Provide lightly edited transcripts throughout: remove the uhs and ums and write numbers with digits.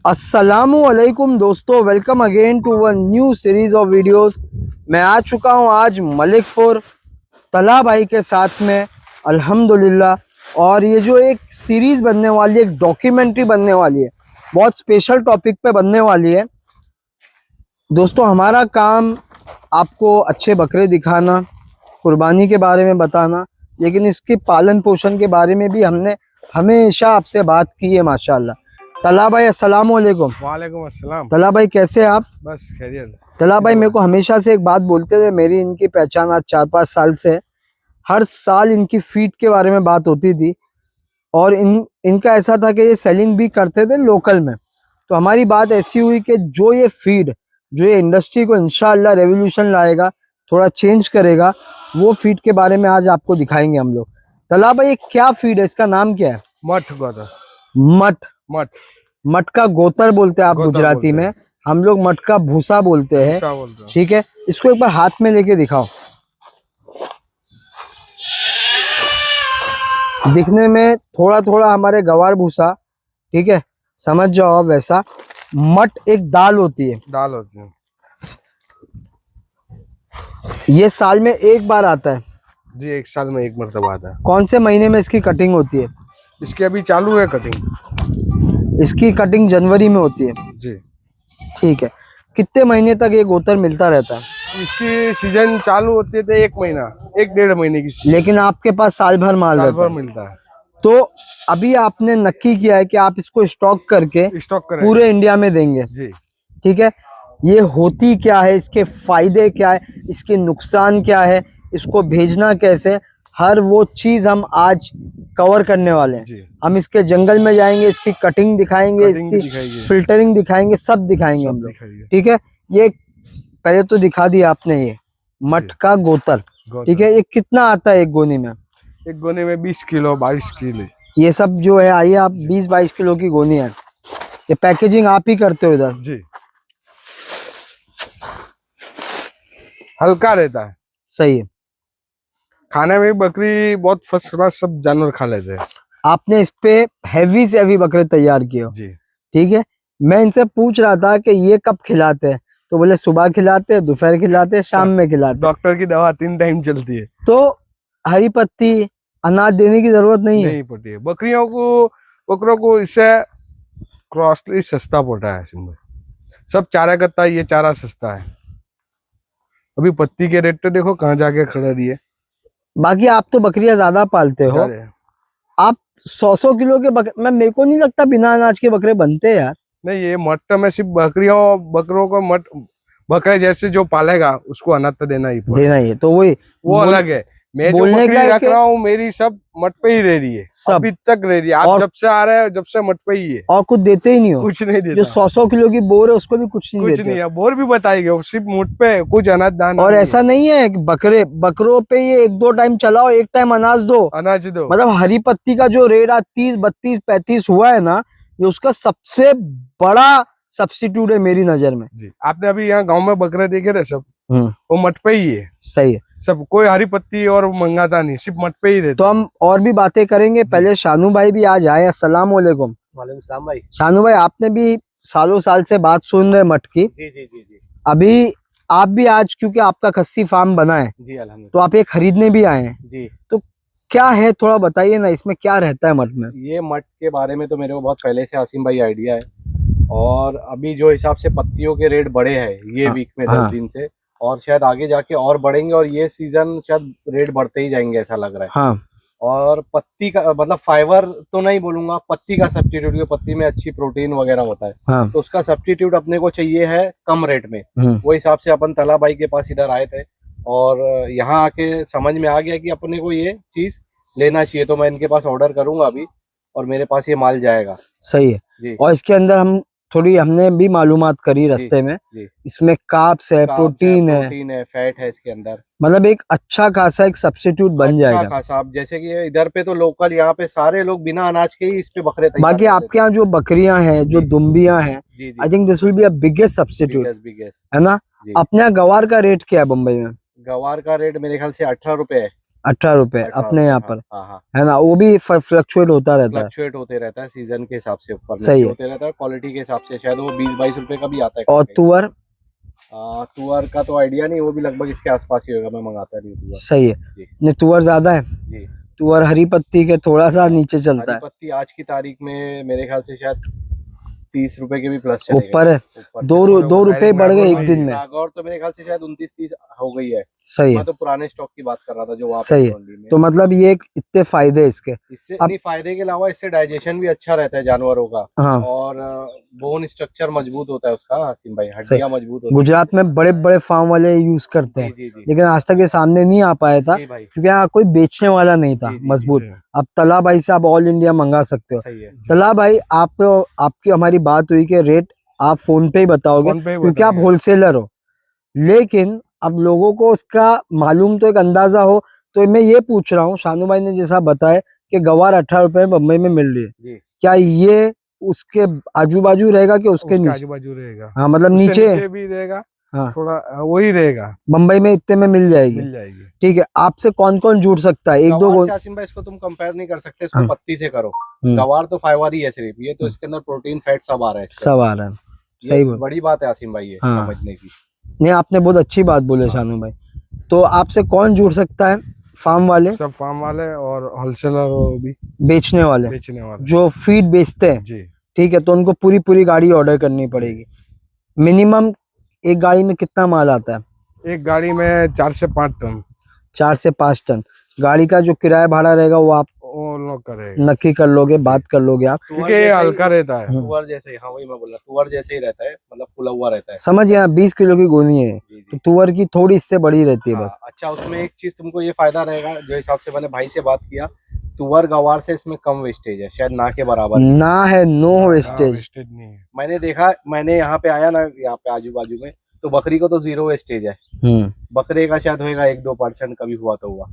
अस्सलामुअलैकुम दोस्तों, welcome again to one new series of videos. मैं आ चुका हूं आज मलिकपुर तला भाई के साथ में अल्हम्दुलिल्लाह। और ये जो एक सीरीज बनने वाली है, एक डॉक्यूमेंट्री बनने वाली है, बहुत स्पेशल टॉपिक पे बनने वाली है दोस्तों। हमारा काम आपको अच्छे बकरे दिखाना, कुर्बानी के बारे में बताना, लेकिन इसके पालन पोषण के बारे में भी हमने हमेशा आपसे बात की है माशाल्लाह। तला भाई अस्सलाम वालेकुम। वालेकुम अस्सलाम। तला भाई कैसे हैं आप? बस खैरियत। तला भाई मेरे को हमेशा से एक बात बोलते थे, मेरी इनकी पहचान आज 4-5 साल से, हर साल इनकी फीड के बारे में बात होती थी और इनका ऐसा था कि ये सेलिंग भी करते थे लोकल में। तो हमारी बात ऐसी हुई कि जो ये फीड, जो ये इंडस्ट्री को इंशाअल्लाह रेवोल्यूशन लाएगा, थोड़ा चेंज करेगा, वो फीड के बारे में आज आपको दिखाएंगे हम लोग। तला भाई ये क्या फीड है, इसका नाम क्या है? मठ गोतर। मठ मठ मठ का गोतर बोलते हैं आप गुजराती में, हम लोग मठ का भूसा बोलते हैं। ठीक है, इसको एक बार हाथ में लेके दिखाओ। दिखने में थोड़ा थोड़ा हमारे गवार भूसा, ठीक है, समझ जाओ आप वैसा। मठ एक दाल होती है, ये साल में एक बार आता है जी, एक साल में एक मरतबा आता है। कौन से महीने में इसकी कटिंग होती है? इसकी अभी चालू है कटिंग। इसकी कटिंग जनवरी में होती है जी। ठीक है, कितने महीने तक ये गोतर मिलता रहता है? इसकी सीजन चालू होती है तो एक महीना, 1-1.5 महीने की। लेकिन आपके पास साल भर माल रहता है। मिलता है। तो अभी आपने नक्की किया है कि आप इसको स्टॉक करके पूरे इंडिया में देंगे जी। ठीक है, ये होती क्या है, इसके फायदे क्या है, इसके नुकसान क्या है, इसको भेजना कैसे, हर वो चीज हम आज कवर करने वाले हैं। हम इसके जंगल में जाएंगे, इसकी कटिंग दिखाएंगे, इसकी फिल्टरिंग दिखाएंगे, सब दिखाएंगे हम लोग। ठीक है, ये पहले तो दिखा दिया आपने, ये मठ का गोतर। ठीक है, ये कितना आता है एक गोनी में? एक गोनी में 20 किलो 22 किलो ये सब जो है, आइए आप 20-22 किलो की गोनी है। ये पैकेजिंग आप ही करते हो इधर? जी। हल्का रहता है, सही है। खाने में बकरी बहुत फर्स्ट क्लास, सब जानवर खा लेते हैं। आपने इस पे हैवी से हैवी बकरे तैयार किए हो जी। ठीक है, मैं इनसे पूछ रहा था कि ये कब खिलाते हैं, तो बोले सुबह खिलाते हैं, दोपहर खिलाते हैं, शाम में खिलाते हैं। डॉक्टर की दवा 3 टाइम चलती है, तो हरी पत्ती अनाज देने की जरूरत नहीं पड़ती है। बकरों को इससे क्रॉसली सस्ता पड़ता है। सब चारा करता है, ये चारा सस्ता है। अभी पत्ती के रेट तो देखो कहाँ जाके खड़े दिए। बाकी आप तो बकरियां ज्यादा पालते हो, आप 100-100 किलो के बकरे, मेरे को नहीं लगता बिना अनाज के बकरे बनते हैं यार। नहीं, ये मट में सिर्फ बकरों को बकरे जैसे जो पालेगा उसको अनाज तो देना ही है, तो वो अलग है। मैं जो बकरी रख रहा हूँ, मेरी सब मट पे ही रह रही है, अभी तक रह रही है। आप जब से आ रहे हैं, जब से मट पे ही है, और कुछ देते ही नहीं हो? कुछ नहीं देता। जो 100-100 किलो की बोर है उसको भी कुछ नहीं देते? बोर भी बताएंगे, सिर्फ मुठ पे कुछ अनाज दान। और ऐसा नहीं है कि बकरों पे ये 1-2 टाइम चलाओ, एक टाइम अनाज दो। मतलब हरी पत्ती का जो रेट आज 30, 32, 35 हुआ है ना, ये उसका सबसे बड़ा सब्स्टिट्यूट है मेरी नजर में। जी। आपने अभी यहाँ गांव में बकरे देखे रहे सब, वो मट पे ही है। सही है, सब कोई हरी पत्ती और मंगाता नहीं, सिर्फ मट पे ही रहता। तो हम और भी बातें करेंगे, पहले शानू भाई भी आज आए। अस्सलाम वालेकुम। वालेकुम सलाम भाई। शानू भाई, आपने भी सालों साल से बात सुन रहे मठ की। जी जी जी जी। अभी आप भी आज, क्योंकि आपका खस्सी फार्म बना है जी अल्हम्दुलिल्लाह, तो आप ये खरीदने भी आए हैं जी। तो क्या है, थोड़ा बताइए ना, इसमें क्या रहता है मठ में? ये मठ के बारे में तो मेरे को बहुत पहले से आसिम भाई आइडिया है, और अभी जो हिसाब से पत्तियों के रेट बढ़े हैं ये वीक में 10 दिन से, और शायद आगे जाके और बढ़ेंगे, और ये सीजन शायद रेट बढ़ते ही जाएंगे ऐसा लग रहा है। हाँ। और पत्ती का मतलब फाइबर तो नहीं बोलूंगा, पत्ती का सब्स्टिट्यूट, पत्ती में अच्छी प्रोटीन वगैरह होता है। हाँ। तो उसका सब्स्टिट्यूट अपने को चाहिए है कम रेट में। वो हिसाब से अपन तला भाई के पास इधर आए थे, और यहाँ आके समझ में आ गया कि अपने को ये चीज लेना चाहिए। तो मैं इनके पास ऑर्डर करूंगा अभी, और मेरे पास ये माल जाएगा। सही है जी। और इसके अंदर हमने भी मालूमात करी रास्ते में जी। इसमें कार्ब्स है, प्रोटीन है, फैट है इसके अंदर। मतलब एक अच्छा खासा एक सब्स्टिट्यूट बन जाएगा। अच्छा खासा। आप जैसे कि इधर पे तो लोकल, यहाँ पे सारे लोग बिना अनाज के ही इस पे बकरे तैयार। बाकी आपके यहाँ जो बकरियां हैं, जो दुम्बियां हैं, I think this will be a biggest substitute, है ना? अपने गवार का रेट क्या है बम्बई में? गवार का रेट मेरे ख्याल से 18 रुपए है। 18 रुपए 18 अपने यहाँ रुपए, पर, हाँ हाँ, है ना, वो भी फ्लक्चुएट होता रहता है। फ्लक्चुएट होते रहता है सीजन के हिसाब से, ऊपर सही नीचे है। होते रहता है, क्वालिटी के हिसाब से शायद वो 20-22 रुपए का भी आता है और कहीं-कहीं। तुअर तुअर का तो आइडिया नहीं, वो भी लगभग इसके आसपास ही होगा, मैं मंगाता नहीं तुअर। सही है, जी नहीं तुअर ज्यादा है, जी। तुअर हरी पत्ती के थोड़ा सा नीचे चलता हरी है, पत्ती आज की तारीख में मेरे ख्याल से शायद 30 रुपए के भी प्लस चले ऊपर है, ऊपर दो रुपए बढ़ गए एक नागौर दिन में। नागौर तो मेरे ख्याल से शायद 29-30 हो गई है। सही है, मैं तो पुराने स्टॉक की बात कर रहा था जो वहाँ सही पे है। मंडी में। तो मतलब ये इतने फायदे इसके। इससे अब- नहीं, फायदे के अलावा इससे डाइजेशन भी अच्छा रहता है जानवरों का, हाँ, और बोन स्ट्रक्चर मजबूत होता है उसका, हसीम भाई, हड्डियां मजबूत होती गुजरात में बड़े बड़े फार्म वाले यूज करते है। हैं, जी जी लेकिन आज तक ये सामने नहीं आ पाया था जी भाई, क्योंकि यहाँ कोई बेचने वाला नहीं था जी, जी, मजबूत। जी। अब तला भाई से आप ऑल इंडिया मंगा सकते हो। सही है। तला भाई आप आपकी हमारी बात हुई कि रेट आप फोन पे ही बताओगे फोन पे ही क्योंकि आप बताएंगे। होलसेलर हो, लेकिन अब लोगों को उसका मालूम तो एक अंदाजा हो। तो मैं ये पूछ रहा हूँ, शानू भाई ने जैसा बताया कि गवार 18 रुपए में बम्बई में मिल रही है, जी क्या ये उसके आजू बाजू रहेगा कि उसके उसके नीचे? आजू बाजू रहेगा, हाँ मतलब उससे नीचे भी रहेगा, हाँ, थोड़ा वही रहेगा, बम्बई में इतने में मिल जाएगी। मिल जाएगी। ठीक है, आपसे कौन कौन जुड़ सकता है? एक दो गवार से आसिम भाई इसको तुम कंपेयर नहीं कर सकते, इसको हाँ। पत्ती से करो। हम्म। गवार तो फाइबर ही है सिर्फ, ये तो इसके अंदर प्रोटीन फैट सब आ रहा है इसके सब अंदर। आ रहा है, ये सही बोल। बड़ी बात है आसिम भाई, ये हाँ। समझने की। नहीं आपने बहुत अच्छी बात बोले शानू भाई। तो आपसे कौन जुड़ सकता है? फार्म वाले, सब फार्म वाले और होलसेलर भी, बेचने वाले, बेचने वाले। जो फीड बेचते हैं, जी, ठीक है, तो उनको पूरी गाड़ी ऑर्डर करनी पड़ेगी। मिनिमम एक गाड़ी में कितना माल आता है? एक गाड़ी में 4 से 5 टन 4 से 5 टन। गाड़ी का जो किराया भाड़ा रहेगा वो आप वो लोग करेगा, नक्की कर लोगे, बात कर लोगे आप। क्योंकि ये हल्का रहता है। तुअर जैसे ही, हाँ वही मैं बोल रहा, तुअर जैसे ही रहता है, मतलब फुला हुआ रहता है। समझ गया, 20 किलो की गोनी है, जी जी। तो तुअर की थोड़ी इससे बड़ी रहती है हाँ, बस। अच्छा उसमें एक चीज तुमको ये फायदा रहेगा, जो हिसाब से मैंने भाई से बात किया, तुअर गवार से इसमें कम वेस्टेज है, शायद ना के बराबर। ना है, नो हाँ, वेस्टेज। वेस्टेज नहीं है। मैंने देखा, मैंने यहाँ पे आया ना, यहाँ पे आजू बाजू में, तो बकरी को तो 0 वेस्टेज है। बकरे का शायद होएगा 1-2% कभी हुआ तो हुआ,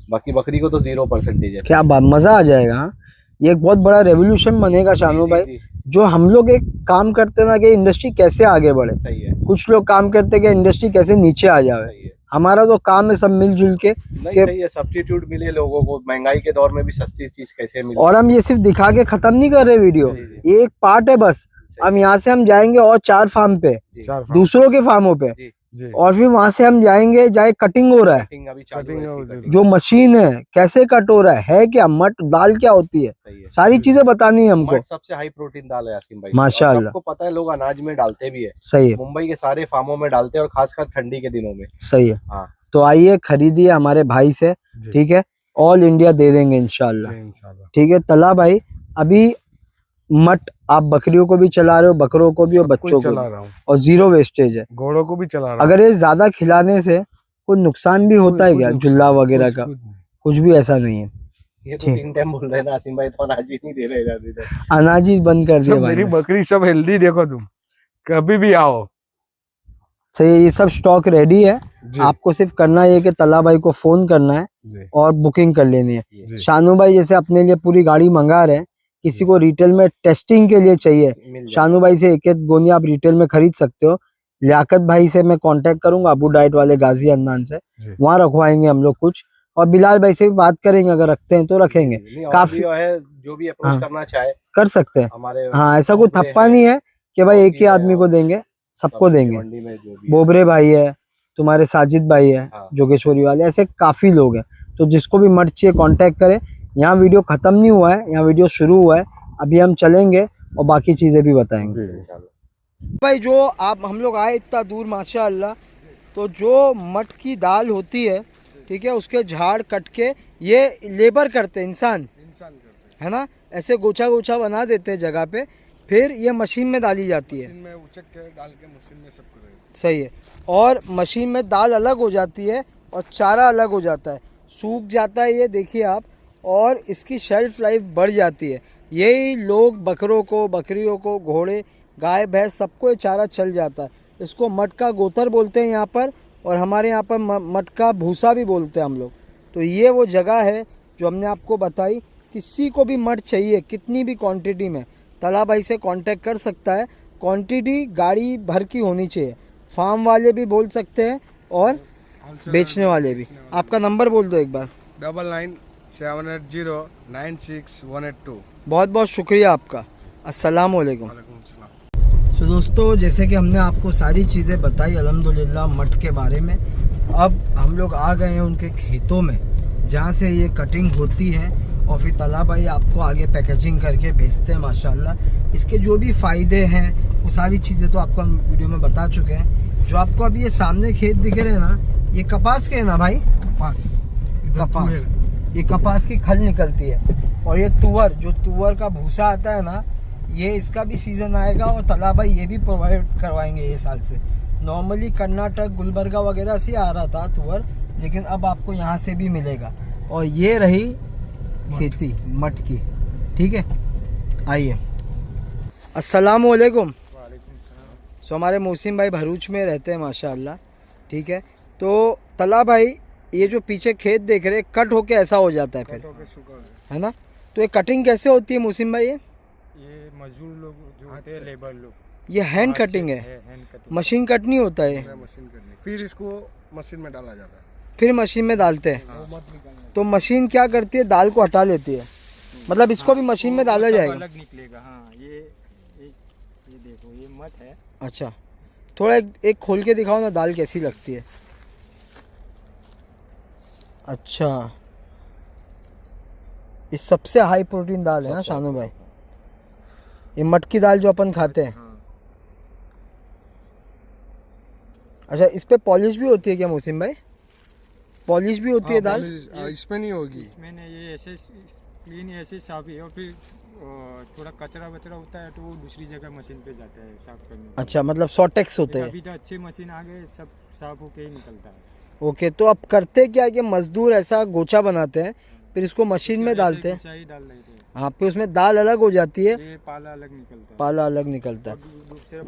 बाकी बकरी को तो 0% है। क्या बात, मजा आ जाएगा। हाँ? ये एक बहुत बड़ा रेवोल्यूशन बनेगा शानू जी, भाई। जी, जो हम लोग एक काम करते ना कि इंडस्ट्री कैसे आगे बढ़े, सही है, कुछ लोग काम करते कि इंडस्ट्री कैसे नीचे आ जाए। सही है। हमारा तो काम है सब मिलजुल के नहीं कि- सही है, सब्स्टिट्यूट मिले लोगों को, महंगाई के दौर में भी सस्ती चीज कैसे मिले। और हम ये सिर्फ दिखा के खत्म नहीं कर रहे वीडियो, जी, ये एक पार्ट है बस। सही अब है। यहाँ से हम जाएंगे और 4 फार्म पे, जी, 4 फार्म। दूसरों के फार्मों पे, जी, जी, और फिर वहां से हम जाएंगे जहाँ कटिंग हो रहा है, कटिंग अभी चालू कटिंग है, है इसकी उधर। कटिंग। जो मशीन है कैसे कट हो रहा है क्या, मट दाल क्या होती है, सही है। सारी चीजें बतानी है हमको। मट सबसे हाई प्रोटीन दाल है आसिम भाई, माशाअल्लाह। और सबको पता है, लोग अनाज में डालते भी है, सही है, मुंबई के सारे फार्मों में डालते हैं, और खासकर ठंडी के दिनों में। सही है। हाँ तो आइए खरीदिए हमारे भाई से, जी, ठीक है, ऑल इंडिया दे देंगे इंशाल्लाह। जी, इंशाल्लाह। ठीक है तला भाई, अभी मट आप बकरियों को भी चला रहे हो, बकरों को भी और सब बच्चों कुछ को चला भी, रहा हूँ, और 0 वेस्टेज है। घोड़ों को भी चला रहा हूँ। अगर ये ज्यादा खिलाने से कोई नुकसान भी होता है कोई क्या, नुकसान जुल्ला नहीं, वगैरह कुछ- का? कुछ नहीं। कुछ भी ऐसा नहीं है। ये तो ठीक। 3 टाइम बोल रहे हैं ना आसिम भाई, तो अनाज ही नहीं दे रहे ज्यादा इधर। अनाज ही बंद कर दिया सब भाई मेरी ने। बकरी सब हेल्दी, देखो तुम कभी भी आओ। सही है, ये सब स्टॉक रेडी है, जी, आपको सिर्फ करना ये कि तला भाई को फोन करना है जी, और बुकिंग कर लेनी है। जी, शानू भाई जैसे अपने लिए पूरी गाड़ी मंगा रहे हैं, किसी को रिटेल में टेस्टिंग के लिए चाहिए, मिल जाएगा। शानू भाई से एक गोनी आप रिटेल में खरीद सकते हो। लियाकत भाई से मैं कांटेक्ट करूंगा, अबू डाइट वाले गाजी अन्नान से, जी। वहाँ रखवाएंगे हम लोग कुछ, और बिलाल भाई से भी बात करेंगे, अगर रखते हैं तो रखेंगे, नहीं, और काफी- भी है, जो भी अप्रोच हाँ। करना चाहे कर सकते हैं। हमारे। हाँ ऐसा कोई बोबरे थप्पा है, नहीं है कि भाई एक ही चौकी है, आदमी को और देंगे, सबको सब्जी देंगे। मंडी में जो भी है। बोबरे भाई है, तुम्हारे साजिद भाई है, हाँ। जोगेश्वरी वाले, ऐसे काफी लोग हैं। तो जिसको भी मर्च चाहिए कांटेक्ट करें। यहाँ वीडियो खत्म नहीं हुआ है, यहाँ वीडियो शुरू हुआ है, अभी हम चलेंगे और बाकी चीजें भी बताएंगे। जी, इंशाल्लाह। भाई जो आप हम लोग आए इतना दूर माशाअल्लाह, तो जो मट की दाल होती है, ठीक है, उसके झाड़ कट के ये लेबर करते हैं, इंसान है ना, ऐसे गोछा गोछा बना देते हैं जगह पे, फिर ये मशीन में डाली जाती है। मशीन में उचक के डाल के मशीन में सब करेगा। सही है, और मशीन में दाल अलग हो जाती है और चारा अलग हो जाता है, सूख जाता है ये देखिए आप, और इसकी शेल्फ लाइफ बढ़ जाती है। यही लोग बकरों को, बकरियों को, घोड़े, गाय भैंस सबको ये चारा चल जाता है। इसको मट का गोतर बोलते हैं यहाँ पर, और हमारे यहाँ पर मट का भूसा भी बोलते हैं हम लोग। तो ये वो जगह है जो हमने आपको बताई। किसी को भी मट चाहिए कितनी भी क्वांटिटी में, तला भाई से कांटेक्ट कर सकता है। क्वांटिटी गाड़ी भर की होनी चाहिए, फार्म वाले भी बोल सकते हैं और बेचने वाले भी। आपका नंबर बोल दो एक बार। 9978096182। बहुत बहुत शुक्रिया आपका। अस्सलाम वालेकुम। तो दोस्तों, जैसे कि हमने आपको सारी चीज़ें बताई अल्हम्दुलिल्लाह मठ के बारे में, अब हम लोग आ गए हैं उनके खेतों में जहाँ से ये कटिंग होती है और फिर तला भाई आपको आगे पैकेजिंग करके भेजते हैं माशाल्लाह। इसके जो भी फ़ायदे हैं वो सारी चीज़ें तो आपको हम वीडियो में बता चुके हैं। जो आपको अभी ये सामने खेत दिख रहे हैं ना, ये कपास के है ना भाई? कपास, ये कपास की खल निकलती है। और ये तुअर, जो तुअर का भूसा आता है ना, ये इसका भी सीज़न आएगा और तला भाई ये भी प्रोवाइड करवाएंगे ये साल से। नॉर्मली कर्नाटक, गुलबर्गा वगैरह से आ रहा था तुअर, लेकिन अब आपको यहाँ से भी मिलेगा। और ये रही खेती मठ की, ठीक है। आइए, अस्सलाम वालेकुम। सो हमारे मोहसिन भाई भरूच में रहते हैं माशाल्लाह, ठीक है। तो तला भाई, ये जो पीछे खेत देख रहे हैं कट होके ऐसा हो जाता है फिर, है ना? तो ये कटिंग कैसे होती है मोहसिन भाई? ये मजदूर लोग जो होते हैं, लेबर लोग, ये हैंड कटिंग है, हैंड कटिंग। मशीन कट नहीं होता है। मशीन करनी, फिर इसको मशीन में डाला जाता है। फिर मशीन में डालते हैं। तो मशीन क्या करती है? दाल को हटा लेती है। मतलब इसको भी मशीन में डाला जाएगा। अलग निकलेगा। हाँ, ये देखो, ये मत है। अच्छा, थोड़ा एक खोल के दिखाओ ना, दाल कैसी लगती है। अच्छा, ये सबसे हाई प्रोटीन दाल है ना शानू भाई, ये मट की दाल जो अपन खाते हैं। हाँ। अच्छा, इस पे पॉलिश भी होती है क्या मोहसिन भाई? पॉलिश भी होती है दाल? इसमें नहीं होगी। इसमें ने ये ऐसे क्लीन, ऐसे साफ ही है। और फिर थोड़ा कचरा वचरा होता है तो वो दूसरी जगह मशीन पे जाता है साफ करने। अच्छा, मतलब सॉटेक्स होते हैं। अभी तो अच्छे मशीन आ गए, सब साफ होके ही निकलता है। ओके, तो अब करते क्या कि मजदूर ऐसा गोचा बनाते हैं, फिर इसको मशीन में डालते हैं। ही डाल रहे थे। हाँ, फिर उसमें दाल अलग हो जाती है, ये पाला अलग निकलता है। पाला अलग निकलता है। दूसरे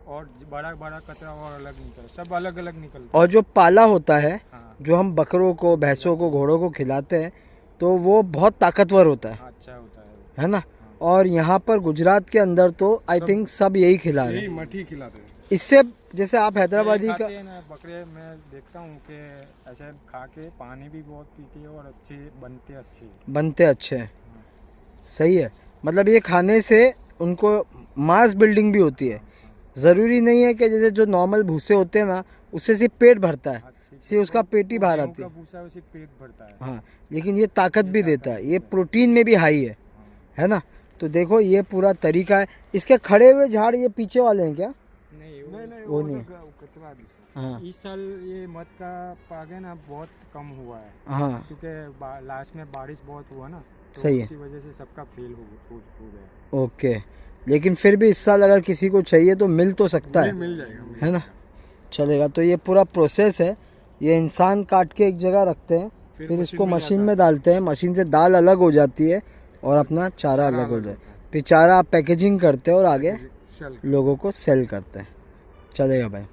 और बड़ा बड़ा कचरा और अलग निकलता है, सब अलग अलग निकलता और जो पाला होता है, हाँ। जो हम बकरों को, भैंसों को, घोड़ों को खिलाते हैं, तो वो बहुत ताकतवर होता है अच्छा होता है ना? और यहाँ पर गुजरात के अंदर तो आई थिंक सब यही खिला रहे हैं। मठी खिलाते हैं। इससे जैसे आप हैदराबादी का, ना बकरे मैं देखता हूँ कि ऐसे खा के पानी भी बहुत पीते हैं और अच्छे बनते अच्छे हैं। सही है, मतलब ये खाने से उनको मास बिल्डिंग भी होती है। ज़रूरी नहीं है कि जैसे जो नॉर्मल भूसे होते हैं ना, उससे सिर्फ पेट भरता है, सिर्फ उसका पेट ही बाहर आती है। भूसा उसे पेट भरता है। हाँ, लेकिन ये ताकत भी देता है, ये प्रोटीन में भी हाई है ना? तो देखो ये पूरा तरीका है। इसके खड़े हुए झाड़ ये पीछे वाले हैं क्या? नहीं, वो नहीं है। कचरा भी। हाँ इस साल ये मत का पागे ना बहुत कम हुआ है, हाँ, क्योंकि लास्ट में बारिश बहुत हुआ ना, तो सही है। उसकी वजह से सबका फेल हो गया। ओके, लेकिन फिर भी इस साल अगर किसी को चाहिए तो मिल तो सकता है, मिल जाएगा, है ना? चलेगा। तो ये पूरा प्रोसेस है, ये इंसान काट के एक जगह रखते हैं, फिर इसको मशीन में डालते हैं, मशीन से दाल अलग हो जाती है और अपना चारा अलग हो जाए। फिर चारा आप पैकेजिंग करते हैं और आगे लोगों को सेल करते हैं। चलेगा भाई।